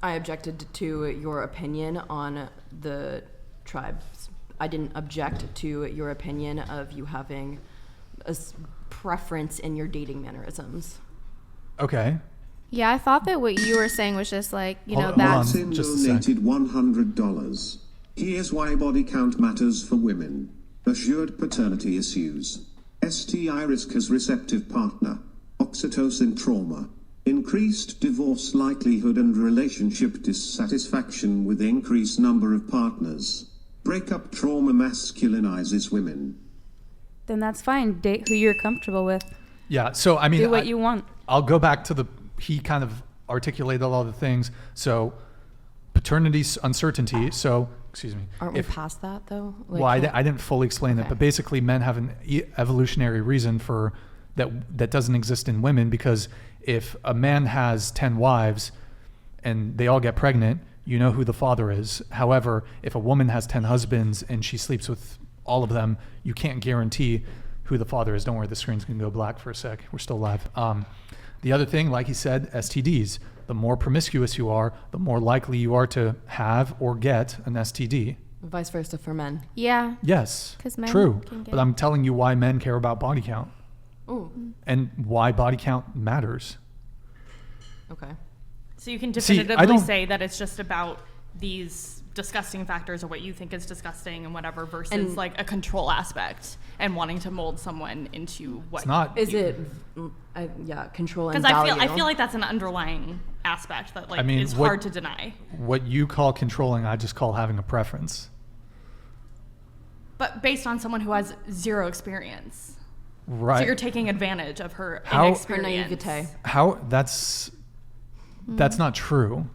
I objected to your opinion on the tribes. I didn't object to your opinion of you having a preference in your dating mannerisms. Okay. Yeah, I thought that what you were saying was just like, Hold that's... on, just a donated $100. Here's why body count matters for women. Assured paternity issues. STI risk as receptive partner. Oxytocin trauma. Increased divorce likelihood and relationship dissatisfaction with increased number of partners. Breakup trauma masculinizes women. Then that's fine. Date who you're comfortable with. Yeah, so I mean... Do what you want. I'll go back to he kind of articulated all the things. So paternity uncertainty. So, excuse me. Aren't we past that though? Like, Well, I didn't fully explain it, but basically men have an evolutionary reason for that doesn't exist in women, because if a man has 10 wives and they all get pregnant, you know who the father is. However, if a woman has 10 husbands and she sleeps with all of them, you can't guarantee who the father is. Don't worry, the screen's gonna go black for a sec. We're still live. The other thing, like he said, STDs. The more promiscuous you are, the more likely you are to have or get an STD. Vice versa for men. Yeah. Yes, 'Cause men true. can get- But I'm telling you why men care about body count. Ooh. And why body count matters. Okay. So you can See, definitively say that it's just about these disgusting factors or what you think is disgusting and whatever versus And- like a control aspect and wanting to mold someone into what It's not. Is it, control and because value? I feel like that's an underlying aspect that like I mean, is hard to deny. What you call controlling, I just call having a preference. But based on someone who has zero experience. Right. So you're taking advantage of her How- inexperience. Her naivete. How that's not true.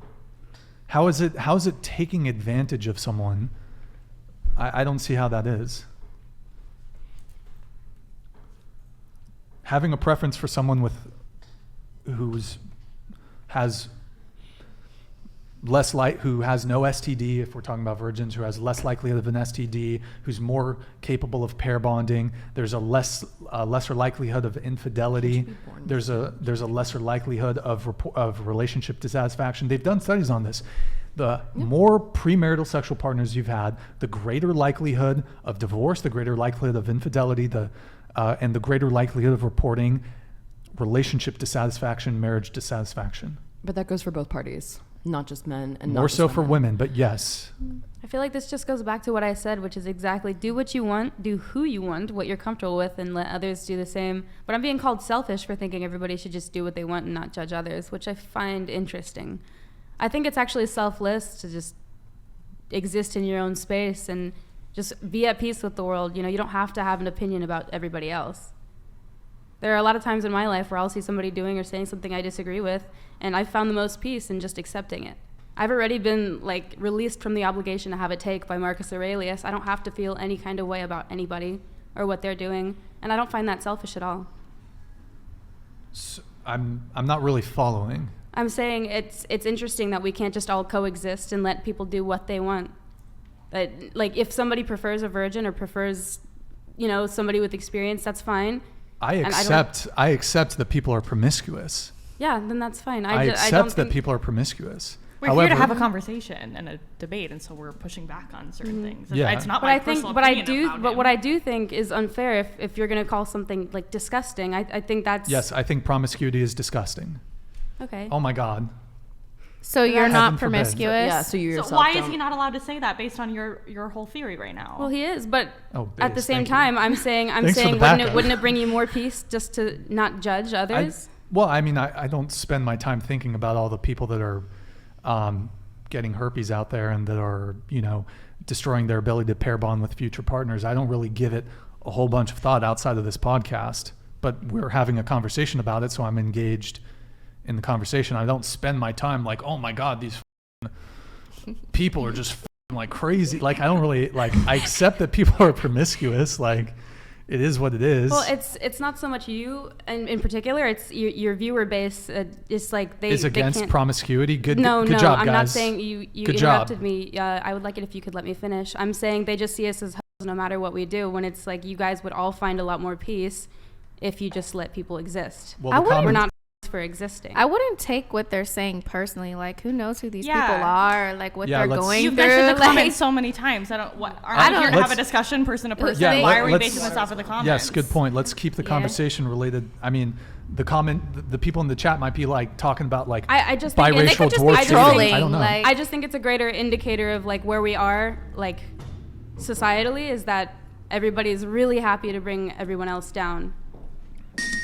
How is it taking advantage of someone? I don't see how that is. Having a preference for someone who has no STD, if we're talking about virgins, who has less likelihood of an STD, who's more capable of pair bonding. There's a lesser likelihood of infidelity. There's a lesser likelihood of relationship dissatisfaction. They've done studies on this. The more premarital sexual partners you've had, the greater likelihood of divorce, the greater likelihood of infidelity, and the greater likelihood of reporting relationship dissatisfaction, marriage dissatisfaction. But that goes for both parties, not just men. And More not just so for women, but yes. I feel like this just goes back to what I said, which is exactly do what you want, do who you want, what you're comfortable with, and let others do the same. But I'm being called selfish for thinking everybody should just do what they want and not judge others, which I find interesting. I think it's actually selfless to just exist in your own space and just be at peace with the world. You know, you don't have to have an opinion about everybody else. There are a lot of times in my life where I'll see somebody doing or saying something I disagree with, and I've found the most peace in just accepting it. I've already been like released from the obligation to have a take by Marcus Aurelius. I don't have to feel any kind of way about anybody or what they're doing, and I don't find that selfish at all. So I'm not really following. I'm saying it's interesting that we can't just all coexist and let people do what they want. Like if somebody prefers a virgin or prefers, somebody with experience, that's fine. I accept that people are promiscuous. Yeah, then that's fine. I accept that people are promiscuous. We're here to have a conversation and a debate, and so we're pushing back on certain things. Yeah. It's not my personal opinion about him. What I do think is unfair if you're going to call something like disgusting. I think that's... Yes, I think promiscuity is disgusting. Okay. Oh my God. So you're not Heaven forbid. promiscuous? Yeah, so you yourself So why is he not allowed to say that based on your whole theory right now? Well, he is, but Oh, at the Biz, same thank you. time, I'm saying, wouldn't it bring you more peace just to not judge others? I don't spend my time thinking about all the people that are getting herpes out there and that are, destroying their ability to pair bond with future partners. I don't really give it a whole bunch of thought outside of this podcast, but we're having a conversation about it, so I'm engaged in the conversation. I don't spend my time like, oh my God, these people are just like crazy. Like, I don't really I accept that people are promiscuous. Like, it is what it is. Well, it's not so much you, and in particular, it's your viewer base. It's like is against promiscuity. Good no, job, I'm guys. not saying you Good interrupted job. me. I would like it if you could let me finish. I'm saying they just see us as hoes no matter what we do. When it's like you guys would all find a lot more peace if you just let people exist. Well, We're not for existing. I wouldn't take what they're saying personally. Like, who knows who these Yeah. people are? Like, what Yeah, they're let's- going You've through. mentioned the like, comments so many times. Aren't we don't- here to have a let's- discussion person to person? Yeah, Why are we let's- basing this off of the comments? Yes, good point. Let's keep the Yeah. conversation related. I mean, the people in the chat might be like talking about like I just think and they biracial could just dwarf be dating. trolling. I don't know. Like, I just think it's a greater indicator of like where we are, like societally, is that everybody's really happy to bring everyone else down.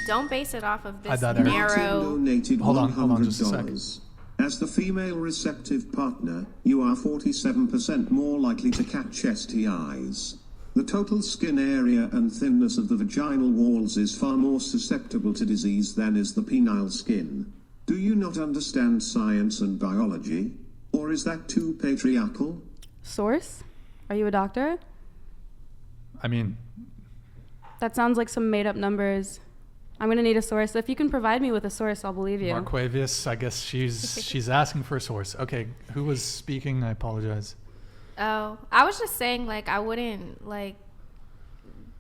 don't base it off of this thought Eric- Martin narrow. donated Hold on just a second. $100. As the female receptive partner, you are 47% more likely to catch STIs. The total skin area and thinness of the vaginal walls is far more susceptible to disease than is the penile skin. Do you not understand science and biology? Or is that too patriarchal? Source? Are you a doctor? I mean, That sounds like some made up numbers. I'm gonna need a source. If you can provide me with a source, I'll believe you. Marquavius, I guess she's asking for a source. Okay, who was speaking? I apologize. Oh, I was just saying, like, I wouldn't like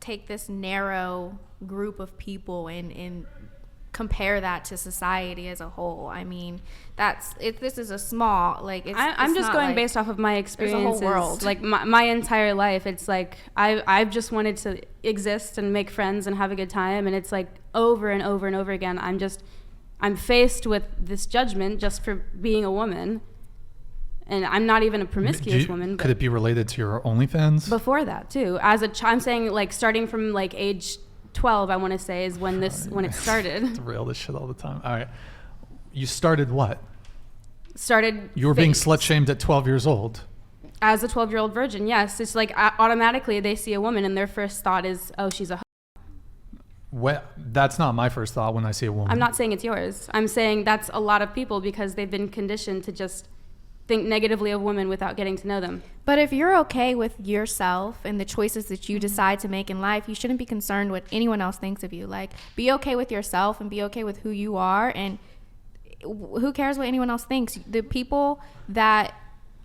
take this narrow group of people and compare that to society as a whole. I mean, this is a small, like, I'm it's just not going like, based off of my whole experiences. world. Like my entire life, it's like I've just wanted to exist and make friends and have a good time, and it's like over and over and over again. I'm faced with this judgment just for being a woman, and I'm not even a promiscuous woman. Could it be related to your OnlyFans? Before that too, as I'm saying, like starting from like age 12, I want to say is when when it started. Derail this shit all the time. All right, you started what? Started. You were being fa- slut shamed at 12 years old. As a 12-year-old virgin, yes. It's like automatically they see a woman and their first thought is, oh, she's a. That's not my first thought when I see a woman. I'm not saying it's yours. I'm saying that's a lot of people because they've been conditioned to just think negatively of women without getting to know them. But if you're okay with yourself and the choices that you decide to make in life, you shouldn't be concerned what anyone else thinks of you. Like, be okay with yourself and be okay with who you are, and who cares what anyone else thinks? The people that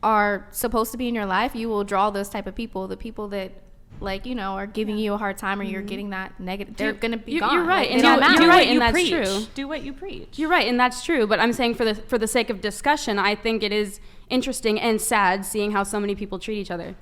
are supposed to be in your life, you will draw those type of people. The people that, like, you know, are giving you a hard time or you're getting that negative, they're going to be gone. You're right. Like, And they don't you're matter. right, what and you that's preach. true. Do what you preach. You're right, and that's true. But I'm saying for the sake of discussion, I think it is interesting and sad seeing how so many people treat each other.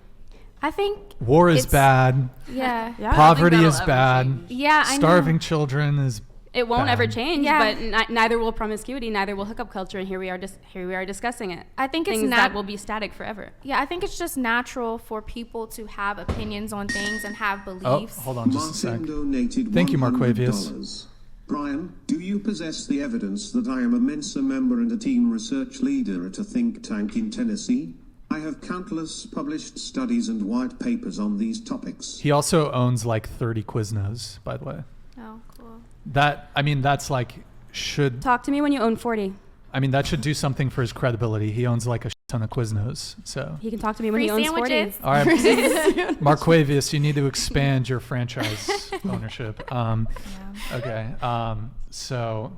I think War is it's- bad. Yeah. Yeah. Poverty that'll is ever bad. change. Yeah, I know. Starving children is It won't bad. ever change, Yeah. but neither will promiscuity, neither will hookup culture, and here we are discussing it. I think it's things not- that will be static forever. Yeah, I think it's just natural for people to have opinions on things and have Oh, beliefs. hold on just a Martin sec. donated Thank you, $100. Marquavius. Brian, do you possess the evidence that I am a Mensa member and a team research leader at a think tank in Tennessee? I have countless published studies and white papers on these topics. He also owns like 30 Quiznos, by the way. Oh, cool. That's like Talk to me when you own 40. that should do something for his credibility. He owns like a ton of Quiznos, so. He can talk to me when Free he owns sandwiches. 40. All right, Marquavius, you need to expand your franchise ownership. Okay, so